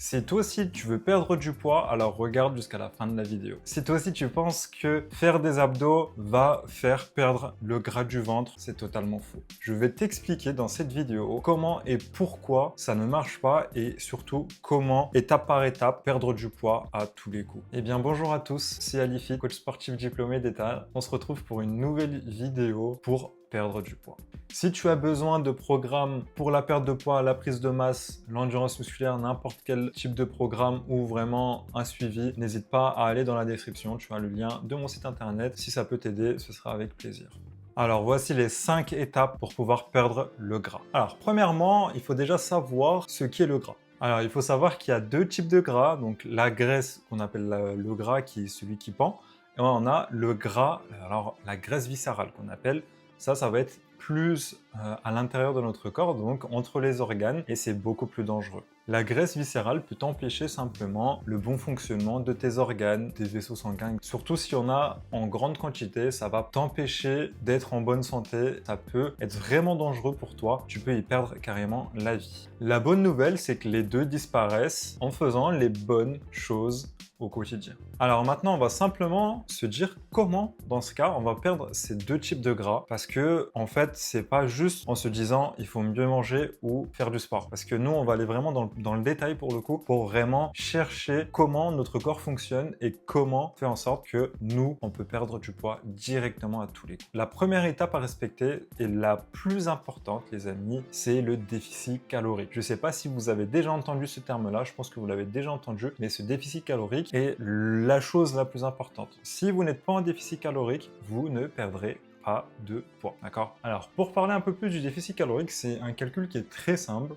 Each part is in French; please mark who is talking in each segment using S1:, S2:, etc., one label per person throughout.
S1: Si toi aussi tu veux perdre du poids, alors regarde jusqu'à la fin de la vidéo. Si toi aussi tu penses que faire des abdos va faire perdre le gras du ventre, c'est totalement faux. Je vais t'expliquer dans cette vidéo comment et pourquoi ça ne marche pas et surtout comment, étape par étape, perdre du poids à tous les coups. Eh bien bonjour à tous, c'est Alifi, coach sportif diplômé d'État. On se retrouve pour une nouvelle vidéo pour perdre du poids. Si tu as besoin de programmes pour la perte de poids, la prise de masse, l'endurance musculaire, n'importe quel type de programme ou vraiment un suivi, n'hésite pas à aller dans la description. Tu as le lien de mon site internet. Si ça peut t'aider, ce sera avec plaisir. Alors voici les 5 étapes pour pouvoir perdre le gras. Alors premièrement, il faut déjà savoir ce qu'est le gras. Alors il faut savoir qu'il y a deux types de gras, donc la graisse qu'on appelle le gras qui est celui qui pend, et on a le gras, alors la graisse viscérale qu'on appelle. Ça va être plus à l'intérieur de notre corps, donc entre les organes, et c'est beaucoup plus dangereux. La graisse viscérale peut empêcher simplement le bon fonctionnement de tes organes, des vaisseaux sanguins. Surtout si on a en grande quantité, ça va t'empêcher d'être en bonne santé. Ça peut être vraiment dangereux pour toi. Tu peux y perdre carrément la vie. La bonne nouvelle, c'est que les deux disparaissent en faisant les bonnes choses au quotidien. Alors maintenant, on va simplement se dire comment, dans ce cas, on va perdre ces deux types de gras, parce que en fait, c'est pas juste en se disant il faut mieux manger ou faire du sport, parce que nous, on va aller vraiment dans le détail pour le coup, pour vraiment chercher comment notre corps fonctionne et comment faire en sorte que nous, on peut perdre du poids directement à tous les coups. La première étape à respecter et la plus importante, les amis, c'est le déficit calorique. Je sais pas si vous avez déjà entendu ce terme-là, je pense que vous l'avez déjà entendu, mais ce déficit calorique est la chose la plus importante. Si vous n'êtes pas en déficit calorique, vous ne perdrez pas de poids, d'accord? Alors, pour parler un peu plus du déficit calorique, c'est un calcul qui est très simple.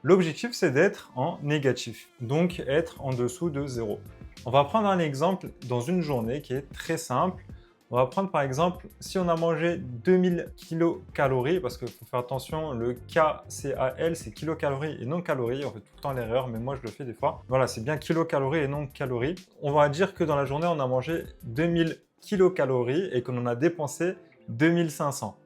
S1: L'objectif, c'est d'être en négatif, donc être en dessous de 0. On va prendre un exemple dans une journée qui est très simple. On va prendre par exemple, si on a mangé 2000 kilocalories, parce qu'il faut faire attention, le KCAL, c'est kilocalories et non calories. On fait tout le temps l'erreur, mais moi je le fais des fois. Voilà, c'est bien kilocalories et non calories. On va dire que dans la journée, on a mangé 2000 kilocalories et qu'on en a dépensé 2500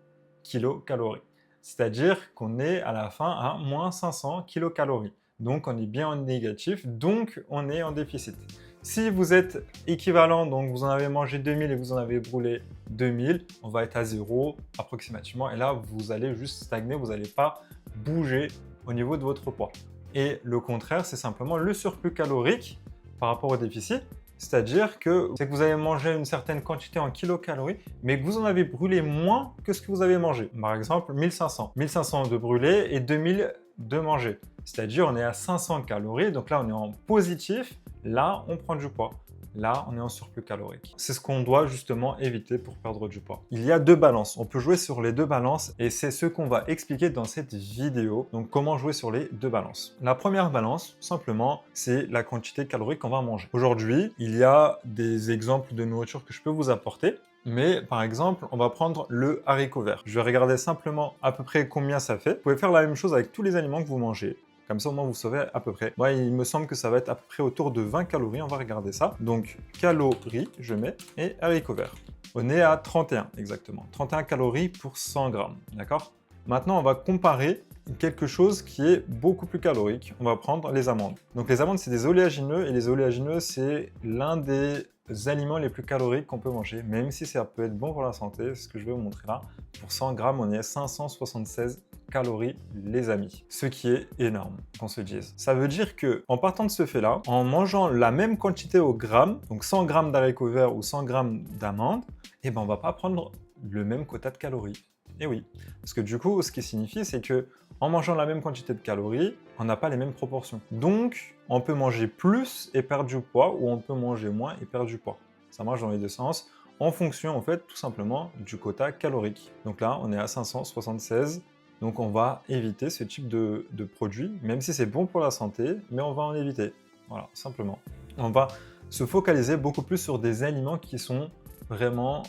S1: kilocalories. C'est-à-dire qu'on est à la fin à moins 500 kilocalories. Donc on est bien en négatif, donc on est en déficit. Si vous êtes équivalent, donc vous en avez mangé 2000 et vous en avez brûlé 2000, on va être à 0 approximativement. Et là, vous allez juste stagner, vous n'allez pas bouger au niveau de votre poids. Et le contraire, c'est simplement le surplus calorique par rapport au déficit. C'est-à-dire que vous avez mangé une certaine quantité en kilocalories, mais que vous en avez brûlé moins que ce que vous avez mangé. Par exemple, 1500. 1500 de brûlé et 2000 de manger. C'est-à-dire on est à 500 calories, donc là on est en positif, là on prend du poids. Là, on est en surplus calorique. C'est ce qu'on doit justement éviter pour perdre du poids. Il y a deux balances. On peut jouer sur les deux balances et c'est ce qu'on va expliquer dans cette vidéo. Donc, comment jouer sur les deux balances. La première balance, simplement, c'est la quantité calorique qu'on va manger. Aujourd'hui, il y a des exemples de nourriture que je peux vous apporter. Mais par exemple, on va prendre le haricot vert. Je vais regarder simplement à peu près combien ça fait. Vous pouvez faire la même chose avec tous les aliments que vous mangez. Comme ça, au moins, vous savez à peu près. Moi, il me semble que ça va être à peu près autour de 20 calories. On va regarder ça. Donc, calories, je mets, et haricots verts. On est à 31, exactement. 31 calories pour 100 grammes, d'accord? Maintenant, on va comparer quelque chose qui est beaucoup plus calorique. On va prendre les amandes. Donc, les amandes, c'est des oléagineux. Et les oléagineux, c'est l'un des aliments les plus caloriques qu'on peut manger, même si ça peut être bon pour la santé. C'est ce que je vais vous montrer là. Pour 100 grammes, on est à 576 calories, les amis. Ce qui est énorme, qu'on se dise. Ça veut dire que, en partant de ce fait-là, en mangeant la même quantité au gramme, donc 100 grammes d'haricots verts ou 100 grammes d'amandes, eh ben, on va pas prendre le même quota de calories. Et oui, parce que du coup, ce qui signifie, c'est que en mangeant la même quantité de calories, on n'a pas les mêmes proportions. Donc, on peut manger plus et perdre du poids, ou on peut manger moins et perdre du poids. Ça marche dans les deux sens, en fonction, en fait, tout simplement, du quota calorique. Donc là, on est à 576. Donc on va éviter ce type de produit, même si c'est bon pour la santé, mais on va en éviter. Voilà, simplement. On va se focaliser beaucoup plus sur des aliments qui sont vraiment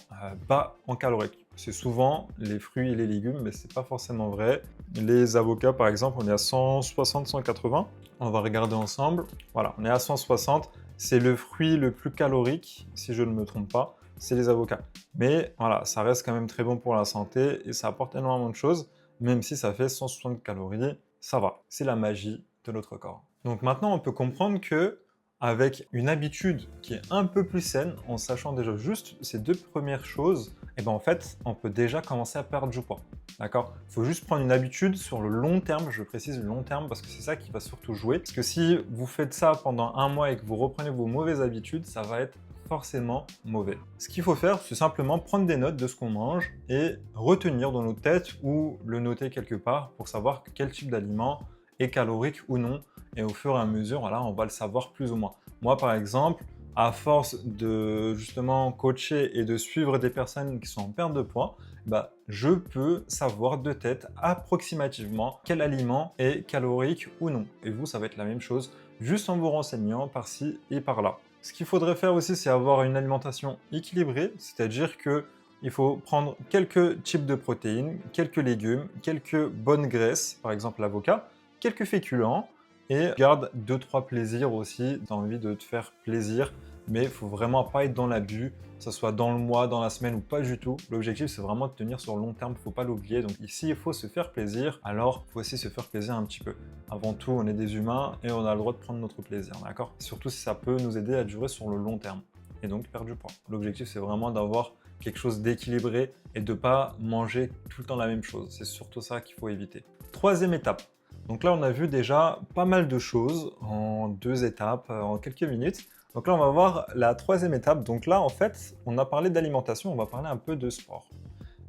S1: bas en calories. C'est souvent les fruits et les légumes, mais c'est pas forcément vrai. Les avocats, par exemple, on est à 160, 180. On va regarder ensemble. Voilà, on est à 160. C'est le fruit le plus calorique, si je ne me trompe pas, c'est les avocats. Mais voilà, ça reste quand même très bon pour la santé et ça apporte énormément de choses. Même si ça fait 160 calories, ça va. C'est la magie de notre corps. Donc maintenant, on peut comprendre que avec une habitude qui est un peu plus saine, en sachant déjà juste ces deux premières choses, et ben en fait, on peut déjà commencer à perdre du poids. D'accord? Il faut juste prendre une habitude sur le long terme, je précise le long terme parce que c'est ça qui va surtout jouer. Parce que si vous faites ça pendant un mois et que vous reprenez vos mauvaises habitudes, ça va être forcément mauvais. Ce qu'il faut faire, c'est simplement prendre des notes de ce qu'on mange et retenir dans nos têtes ou le noter quelque part pour savoir quel type d'aliment est calorique ou non. Et au fur et à mesure, voilà, on va le savoir plus ou moins. Moi, par exemple, à force de justement coacher et de suivre des personnes qui sont en perte de poids, bah, je peux savoir de tête approximativement quel aliment est calorique ou non. Et vous, ça va être la même chose, juste en vous renseignant par-ci et par-là. Ce qu'il faudrait faire aussi, c'est avoir une alimentation équilibrée, c'est-à-dire que il faut prendre quelques types de protéines, quelques légumes, quelques bonnes graisses, par exemple l'avocat, quelques féculents, et garde 2-3 plaisirs aussi. Tu as envie de te faire plaisir, mais il faut vraiment pas être dans l'abus, que ce soit dans le mois, dans la semaine ou pas du tout. L'objectif, c'est vraiment de tenir sur le long terme, il ne faut pas l'oublier. Donc ici, il faut se faire plaisir, alors il faut aussi se faire plaisir un petit peu. Avant tout, on est des humains et on a le droit de prendre notre plaisir, d'accord? Surtout si ça peut nous aider à durer sur le long terme et donc perdre du poids. L'objectif, c'est vraiment d'avoir quelque chose d'équilibré et de ne pas manger tout le temps la même chose. C'est surtout ça qu'il faut éviter. Troisième étape. Donc là, on a vu déjà pas mal de choses en 2 étapes, en quelques minutes. Donc là, on va voir la troisième étape. Donc là, en fait, on a parlé d'alimentation, on va parler un peu de sport.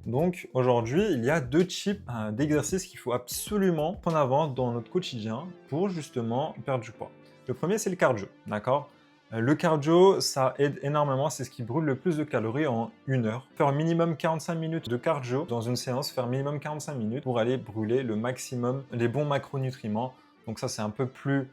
S1: Donc aujourd'hui, il y a 2 types d'exercices qu'il faut absolument prendre en avant dans notre quotidien pour justement perdre du poids. Le premier, c'est le cardio, d'accord? Le cardio, ça aide énormément, c'est ce qui brûle le plus de calories en 1 heure. Faire minimum 45 minutes de cardio dans une séance, faire minimum 45 minutes pour aller brûler le maximum les bons macronutriments. Donc ça, c'est un peu plus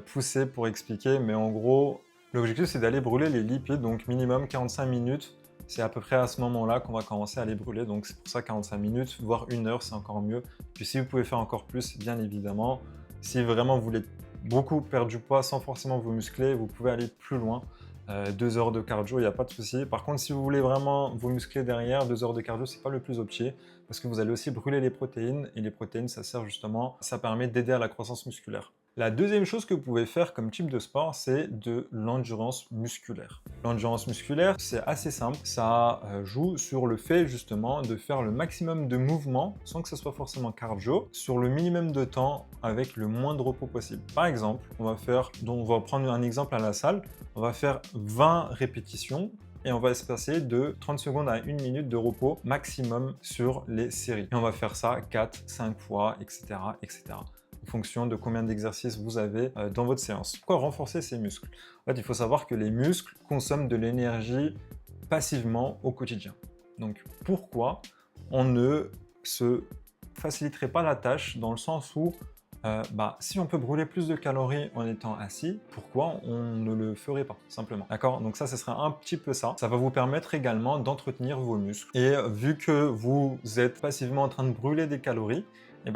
S1: poussé pour expliquer, mais en gros, l'objectif, c'est d'aller brûler les lipides, donc minimum 45 minutes. C'est à peu près à ce moment-là qu'on va commencer à les brûler, donc c'est pour ça 45 minutes, voire 1 heure, c'est encore mieux. Puis si vous pouvez faire encore plus, bien évidemment, si vraiment vous voulez beaucoup perdre du poids sans forcément vous muscler, vous pouvez aller plus loin. 2 heures de cardio, il n'y a pas de souci. Par contre, si vous voulez vraiment vous muscler derrière, 2 heures de cardio, c'est pas le plus optimal parce que vous allez aussi brûler les protéines et les protéines, ça sert justement, ça permet d'aider à la croissance musculaire. La deuxième chose que vous pouvez faire comme type de sport, c'est de l'endurance musculaire. L'endurance musculaire, c'est assez simple. Ça joue sur le fait justement de faire le maximum de mouvements sans que ce soit forcément cardio, sur le minimum de temps avec le moins de repos possible. Par exemple, on va prendre un exemple à la salle. On va faire 20 répétitions et on va se passer de 30 secondes à 1 minute de repos maximum sur les séries. Et on va faire ça 4, 5 fois, etc., etc. En fonction de combien d'exercices vous avez dans votre séance. Pourquoi renforcer ces muscles? En fait, il faut savoir que les muscles consomment de l'énergie passivement au quotidien. Donc, pourquoi on ne se faciliterait pas la tâche dans le sens où si on peut brûler plus de calories en étant assis, pourquoi on ne le ferait pas, simplement. D'accord? Donc ça, ce serait un petit peu ça. Ça va vous permettre également d'entretenir vos muscles. Et vu que vous êtes passivement en train de brûler des calories,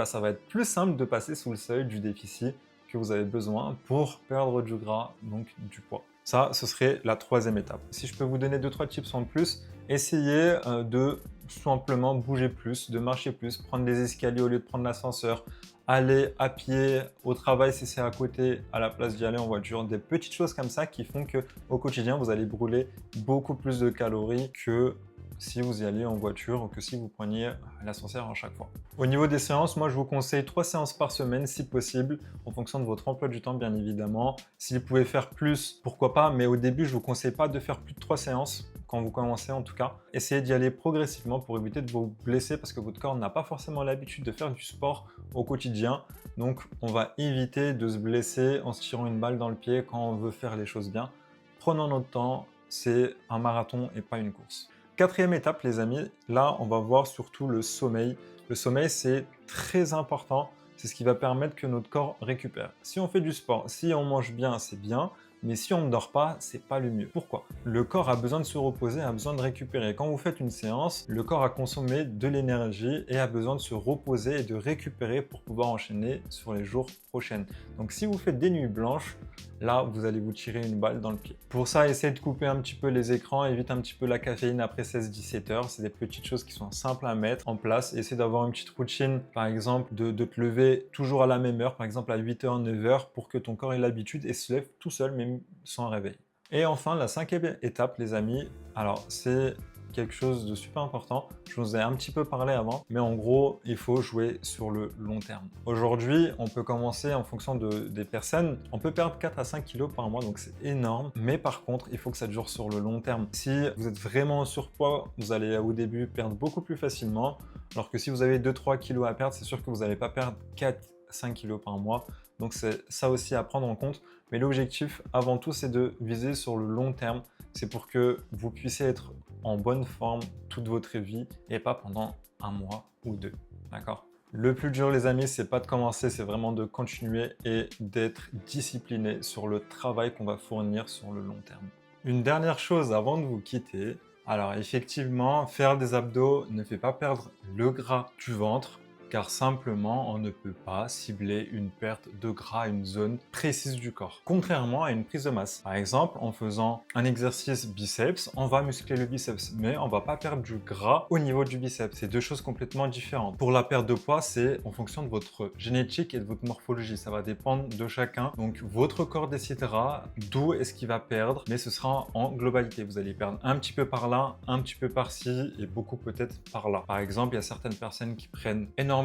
S1: ça va être plus simple de passer sous le seuil du déficit que vous avez besoin pour perdre du gras, donc du poids. Ça, ce serait la troisième étape. Si je peux vous donner 2-3 tips en plus, essayez de simplement bouger plus, de marcher plus, prendre des escaliers au lieu de prendre l'ascenseur, aller à pied au travail si c'est à côté, à la place d'y aller en voiture. Des petites choses comme ça qui font qu'au quotidien, vous allez brûler beaucoup plus de calories que si vous y allez en voiture ou que si vous preniez l'ascenseur à chaque fois. Au niveau des séances, moi je vous conseille 3 séances par semaine si possible, en fonction de votre emploi du temps bien évidemment. Si vous pouvez faire plus, pourquoi pas, mais au début je ne vous conseille pas de faire plus de 3 séances, quand vous commencez en tout cas. Essayez d'y aller progressivement pour éviter de vous blesser parce que votre corps n'a pas forcément l'habitude de faire du sport au quotidien. Donc on va éviter de se blesser en se tirant une balle dans le pied quand on veut faire les choses bien. Prenons notre temps, c'est un marathon et pas une course. Quatrième étape, les amis, là, on va voir surtout le sommeil. Le sommeil, c'est très important. C'est ce qui va permettre que notre corps récupère. Si on fait du sport, si on mange bien, c'est bien. Mais si on ne dort pas, c'est pas le mieux. Pourquoi? Le corps a besoin de se reposer, a besoin de récupérer. Quand vous faites une séance, le corps a consommé de l'énergie et a besoin de se reposer et de récupérer pour pouvoir enchaîner sur les jours prochains. Donc si vous faites des nuits blanches, là, vous allez vous tirer une balle dans le pied. Pour ça, essayez de couper un petit peu les écrans, évite un petit peu la caféine après 16-17 heures. C'est des petites choses qui sont simples à mettre en place. Essayez d'avoir une petite routine, par exemple, de te lever toujours à la même heure, par exemple à 8h, 9h, pour que ton corps ait l'habitude et se lève tout seul, même sans réveil. Et enfin, la cinquième étape, les amis, alors c'est quelque chose de super important. Je vous ai un petit peu parlé avant, mais en gros, il faut jouer sur le long terme. Aujourd'hui, on peut commencer en fonction des personnes. On peut perdre 4 à 5 kilos par mois, donc c'est énorme. Mais par contre, il faut que ça dure sur le long terme. Si vous êtes vraiment en surpoids, vous allez au début perdre beaucoup plus facilement. Alors que si vous avez 2-3 kilos à perdre, c'est sûr que vous n'allez pas perdre 4-5 kilos par mois. Donc c'est ça aussi à prendre en compte. Mais l'objectif, avant tout, c'est de viser sur le long terme. C'est pour que vous puissiez être en bonne forme toute votre vie et pas pendant un mois ou deux. D'accord? Le plus dur, les amis, c'est pas de commencer, c'est vraiment de continuer et d'être discipliné sur le travail qu'on va fournir sur le long terme. Une dernière chose avant de vous quitter. Alors effectivement, faire des abdos ne fait pas perdre le gras du ventre, car simplement on ne peut pas cibler une perte de gras à une zone précise du corps, contrairement à une prise de masse. Par exemple, en faisant un exercice biceps, on va muscler le biceps, mais on va pas perdre du gras au niveau du biceps. C'est deux choses complètement différentes. Pour la perte de poids, c'est en fonction de votre génétique et de votre morphologie. Ça va dépendre de chacun. Donc votre corps décidera d'où est-ce qu'il va perdre, mais ce sera en globalité. Vous allez perdre un petit peu par là, un petit peu par-ci et beaucoup peut-être par là. Par exemple, il y a certaines personnes qui prennent énormément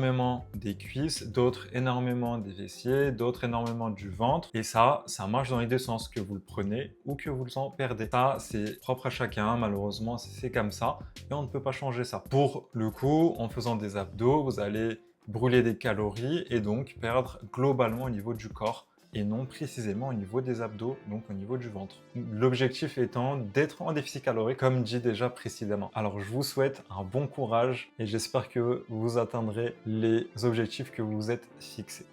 S1: des cuisses, d'autres énormément des fessiers, d'autres énormément du ventre. Et ça marche dans les deux sens, que vous le prenez ou que vous en perdez. Ça, c'est propre à chacun, malheureusement, c'est comme ça. Et on ne peut pas changer ça. Pour le coup, en faisant des abdos, vous allez brûler des calories et donc perdre globalement au niveau du corps et non précisément au niveau des abdos, donc au niveau du ventre. L'objectif étant d'être en déficit calorique, comme dit déjà précédemment. Alors je vous souhaite un bon courage et j'espère que vous atteindrez les objectifs que vous vous êtes fixés.